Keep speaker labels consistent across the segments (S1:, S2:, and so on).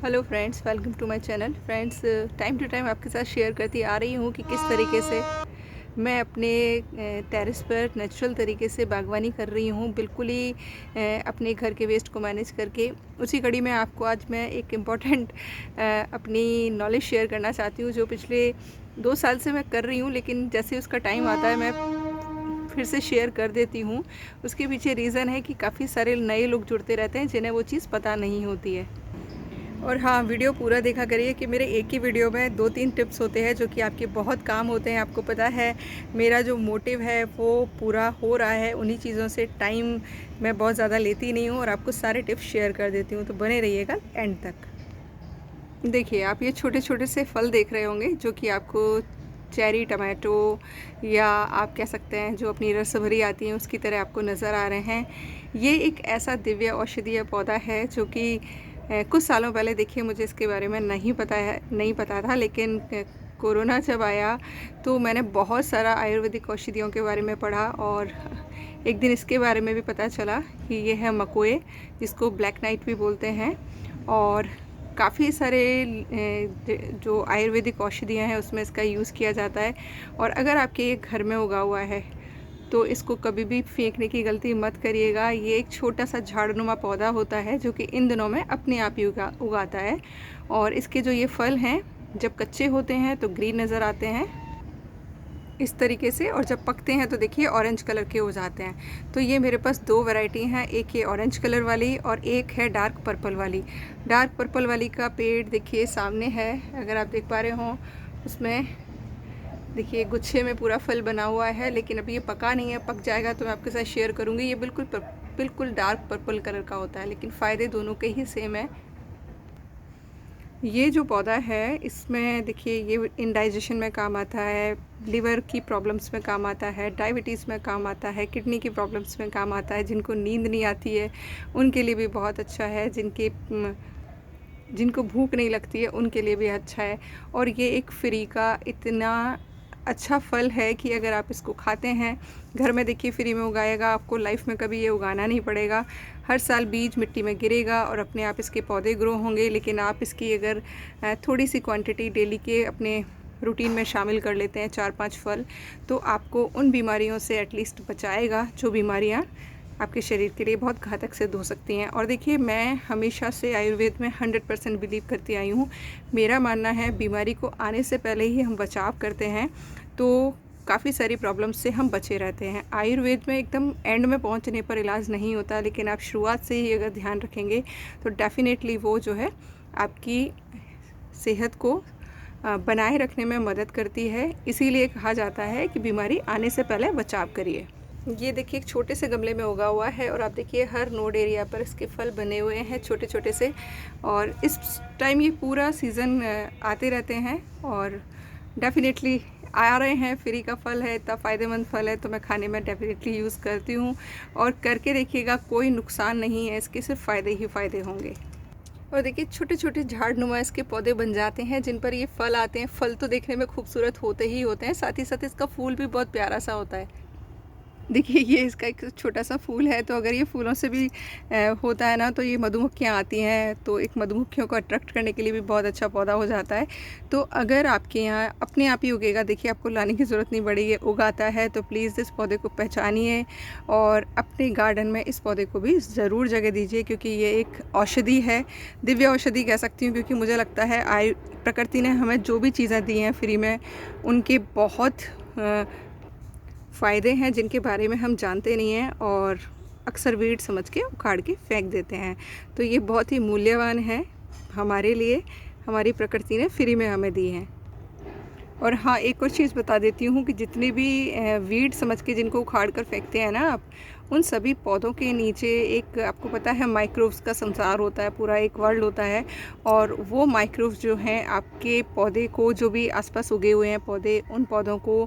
S1: Hello friends, welcome to my channel. Friends, time to time आपके साथ share करती आ रही हूँ कि किस तरीके से मैं अपने टेरेस पर नेचुरल तरीके से बागवानी कर रही हूँ, बिल्कुल ही अपने घर के वेस्ट को मैनेज करके। उसी कड़ी में आपको आज मैं एक इम्पॉर्टेंट अपनी नॉलेज शेयर करना चाहती हूँ, जो पिछले 2 साल से मैं कर रही हूँ, लेकिन जैसे उसका टाइम आता है मैं फिर से शेयर कर देती हूँ। उसके पीछे रीज़न है कि काफ़ी सारे नए लोग जुड़ते रहते हैं जिन्हें वो चीज़ पता नहीं होती है। और हाँ, वीडियो पूरा देखा करिए कि मेरे एक ही वीडियो में 2-3 टिप्स होते हैं जो कि आपके बहुत काम होते हैं। आपको पता है मेरा जो मोटिव है वो पूरा हो रहा है, उन्हीं चीज़ों से टाइम मैं बहुत ज़्यादा लेती नहीं हूँ और आपको सारे टिप्स शेयर कर देती हूँ, तो बने रहिएगा एंड तक। देखिए, आप ये छोटे-छोटे से फल देख रहे होंगे जो कि आपको चेरी टमाटो या आप कह सकते हैं जो अपनी रसभरी आती हैं उसकी तरह आपको नज़र आ रहे हैं। ये एक ऐसा दिव्य औषधीय पौधा है जो कि कुछ सालों पहले देखिए मुझे इसके बारे में नहीं पता था, लेकिन कोरोना जब आया तो मैंने बहुत सारा आयुर्वेदिक औषधियों के बारे में पढ़ा और एक दिन इसके बारे में भी पता चला कि ये है मकोए, जिसको ब्लैक नाइट भी बोलते हैं। और काफ़ी सारे जो आयुर्वेदिक औषधियाँ हैं उसमें इसका यूज़ किया जाता है। और अगर आपके ये घर में उगा हुआ है तो इसको कभी भी फेंकने की गलती मत करिएगा। ये एक छोटा सा झाड़नुमा पौधा होता है जो कि इन दिनों में अपने आप ही उगाता है। और इसके जो ये फल हैं जब कच्चे होते हैं तो ग्रीन नज़र आते हैं इस तरीके से, और जब पकते हैं तो देखिए ऑरेंज कलर के हो जाते हैं। तो ये मेरे पास 2 वैरायटी हैं, एक ये ऑरेंज कलर वाली और एक है डार्क पर्पल वाली। डार्क पर्पल वाली का पेड़ देखिए सामने है, अगर आप देख पा रहे हों। उसमें देखिए गुच्छे में पूरा फल बना हुआ है, लेकिन अभी ये पका नहीं है। पक जाएगा तो मैं आपके साथ शेयर करूँगी। ये बिल्कुल डार्क पर्पल कलर का होता है, लेकिन फ़ायदे दोनों के ही सेम है। ये जो पौधा है इसमें देखिए ये इंडाइजेशन में काम आता है, लिवर की प्रॉब्लम्स में काम आता है, डायबिटीज़ में काम आता है, किडनी की प्रॉब्लम्स में काम आता है। जिनको नींद नहीं आती है उनके लिए भी बहुत अच्छा है, जिनको भूख नहीं लगती है उनके लिए भी अच्छा है। और ये एक फ्री का इतना अच्छा फल है कि अगर आप इसको खाते हैं घर में, देखिए फ्री में उगाएगा, आपको लाइफ में कभी ये उगाना नहीं पड़ेगा। हर साल बीज मिट्टी में गिरेगा और अपने आप इसके पौधे ग्रो होंगे। लेकिन आप इसकी अगर थोड़ी सी क्वांटिटी डेली के अपने रूटीन में शामिल कर लेते हैं, 4-5 फल, तो आपको उन बीमारियों से एटलीस्ट बचाएगा जो बीमारियाँ आपके शरीर के लिए बहुत घातक सिद्ध हो सकती हैं। और देखिए मैं हमेशा से आयुर्वेद में 100% बिलीव करती आई हूँ। मेरा मानना है बीमारी को आने से पहले ही हम बचाव करते हैं तो काफ़ी सारी प्रॉब्लम्स से हम बचे रहते हैं। आयुर्वेद में एकदम एंड में पहुँचने पर इलाज नहीं होता, लेकिन आप शुरुआत से ही अगर ध्यान रखेंगे तो डेफ़िनेटली वो जो है आपकी सेहत को बनाए रखने में मदद करती है। इसीलिए कहा जाता है कि बीमारी आने से पहले बचाव करिए। ये देखिए एक छोटे से गमले में उगा हुआ है और आप देखिए हर नोड एरिया पर इसके फल बने हुए हैं छोटे छोटे से। और इस टाइम ये पूरा सीज़न आते रहते हैं और डेफ़िनेटली आ रहे हैं। फ्री का फल है, इतना फ़ायदेमंद फल है, तो मैं खाने में डेफ़िनेटली यूज़ करती हूँ। और करके देखिएगा, कोई नुकसान नहीं है इसके, सिर्फ फ़ायदे ही फ़ायदे होंगे। और देखिए छोटे छोटे झाड़नुमा इसके पौधे बन जाते हैं जिन पर ये फल आते हैं। फल तो देखने में खूबसूरत होते ही होते हैं, साथ ही साथ इसका फूल भी बहुत प्यारा सा होता है। देखिए ये इसका एक छोटा सा फूल है, तो अगर ये फूलों से भी होता है ना, तो ये मधुमक्खियाँ आती हैं, तो एक मधुमक्खियों को अट्रैक्ट करने के लिए भी बहुत अच्छा पौधा हो जाता है। तो अगर आपके यहाँ अपने आप ही उगेगा, देखिए आपको लाने की ज़रूरत नहीं पड़ेगी, उगाता है, तो प्लीज़ इस पौधे को पहचानिए और अपने गार्डन में इस पौधे को भी ज़रूर जगह दीजिए, क्योंकि ये एक औषधि है, दिव्य औषधि कह सकती हूँ। क्योंकि मुझे लगता है प्रकृति ने हमें जो भी चीज़ें दी हैं फ्री में, उनके बहुत फ़ायदे हैं जिनके बारे में हम जानते नहीं हैं और अक्सर वीड समझ के उखाड़ के फेंक देते हैं। तो ये बहुत ही मूल्यवान है हमारे लिए, हमारी प्रकृति ने फ्री में हमें दी हैं। और हाँ, एक और चीज़ बता देती हूँ कि जितनी भी वीड समझ के जिनको उखाड़ कर फेंकते हैं ना आप, उन सभी पौधों के नीचे एक आपको पता है माइक्रोब्स का संसार होता है, पूरा एक वर्ल्ड होता है। और वो माइक्रोब्स जो हैं आपके पौधे को, जो भी आसपास उगे हुए हैं पौधे, उन पौधों को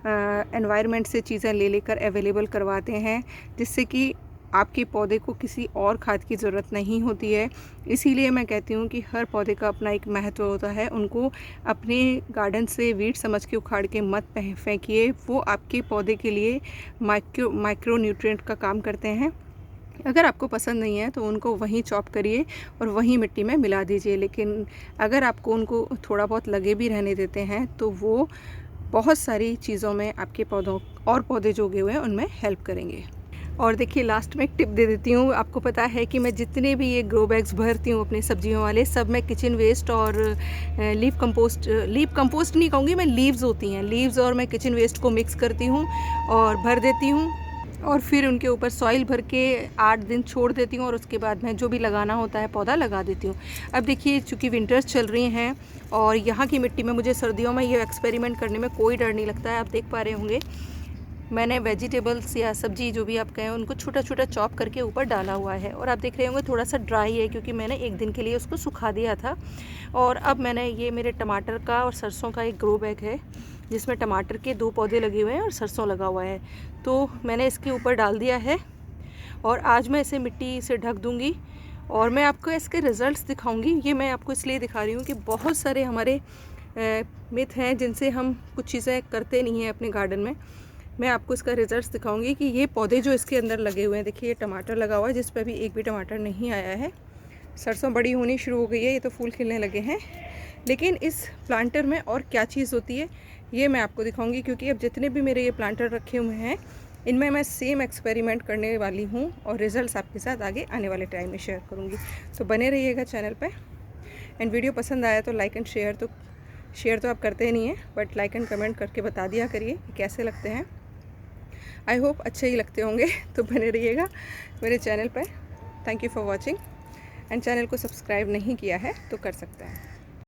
S1: एनवायरनमेंट से चीज़ें ले लेकर अवेलेबल करवाते हैं, जिससे कि आपके पौधे को किसी और खाद की ज़रूरत नहीं होती है। इसीलिए मैं कहती हूँ कि हर पौधे का अपना एक महत्व होता है। उनको अपने गार्डन से वीड समझ के उखाड़ के मत फेंकिए, वो आपके पौधे के लिए माइक्रो न्यूट्रिएंट का काम करते हैं। अगर आपको पसंद नहीं है तो उनको वहीं चॉप करिए और वहीं मिट्टी में मिला दीजिए। लेकिन अगर आपको उनको थोड़ा बहुत लगे भी रहने देते हैं तो वो बहुत सारी चीज़ों में आपके पौधों और पौधे जो उगे हुए हैं उनमें हेल्प करेंगे। और देखिए लास्ट में एक टिप दे देती हूँ, आपको पता है कि मैं जितने भी ये ग्रो बैग्स भरती हूँ अपनी सब्जियों वाले, सब मैं किचन वेस्ट और लीफ कंपोस्ट नहीं कहूँगी मैं, लीव्स होती हैं, लीव्स और मैं किचन वेस्ट को मिक्स करती हूँ और भर देती हूँ और फिर उनके ऊपर सॉइल भर के 8 दिन छोड़ देती हूँ और उसके बाद मैं जो भी लगाना होता है पौधा लगा देती हूँ। अब देखिए चूँकि विंटर्स चल रही हैं और यहाँ की मिट्टी में मुझे सर्दियों में ये एक्सपेरिमेंट करने में कोई डर नहीं लगता है। आप देख पा रहे होंगे मैंने वेजिटेबल्स या सब्जी जो भी आप कहें उनको छोटा छोटा चॉप करके ऊपर डाला हुआ है और आप देख रहे होंगे थोड़ा सा ड्राई है क्योंकि मैंने एक दिन के लिए उसको सुखा दिया था। और अब मैंने ये मेरे टमाटर का और सरसों का एक ग्रो बैग है जिसमें टमाटर के 2 पौधे लगे हुए हैं और सरसों लगा हुआ है, तो मैंने इसके ऊपर डाल दिया है और आज मैं इसे मिट्टी से ढक दूँगी और मैं आपको इसके रिज़ल्ट्स दिखाऊँगी। ये मैं आपको इसलिए दिखा रही हूँ कि बहुत सारे हमारे मिथ हैं जिनसे हम कुछ चीज़ें करते नहीं हैं अपने गार्डन में। मैं आपको इसका रिज़ल्ट्स दिखाऊंगी कि ये पौधे जो इसके अंदर लगे हुए हैं, देखिए ये टमाटर लगा हुआ है जिस पर अभी एक भी टमाटर नहीं आया है, सरसों बड़ी होनी शुरू हो गई है, ये तो फूल खिलने लगे हैं। लेकिन इस प्लांटर में और क्या चीज़ होती है ये मैं आपको दिखाऊंगी, क्योंकि अब जितने भी मेरे ये प्लांटर रखे हुए हैं इनमें मैं सेम एक्सपेरिमेंट करने वाली हूँ और रिज़ल्ट्स आपके साथ आगे आने वाले टाइम में शेयर करूँगी। तो बने रहिएगा चैनल पर। एंड वीडियो पसंद आया तो लाइक एंड शेयर तो आप करते ही नहीं हैं, बट लाइक एंड कमेंट करके बता दिया करिए कि कैसे लगते हैं। आई होप अच्छे ही लगते होंगे। तो बने रहिएगा मेरे चैनल पर। Thank you for watching. And channel को सब्सक्राइब नहीं किया है तो कर सकते हैं।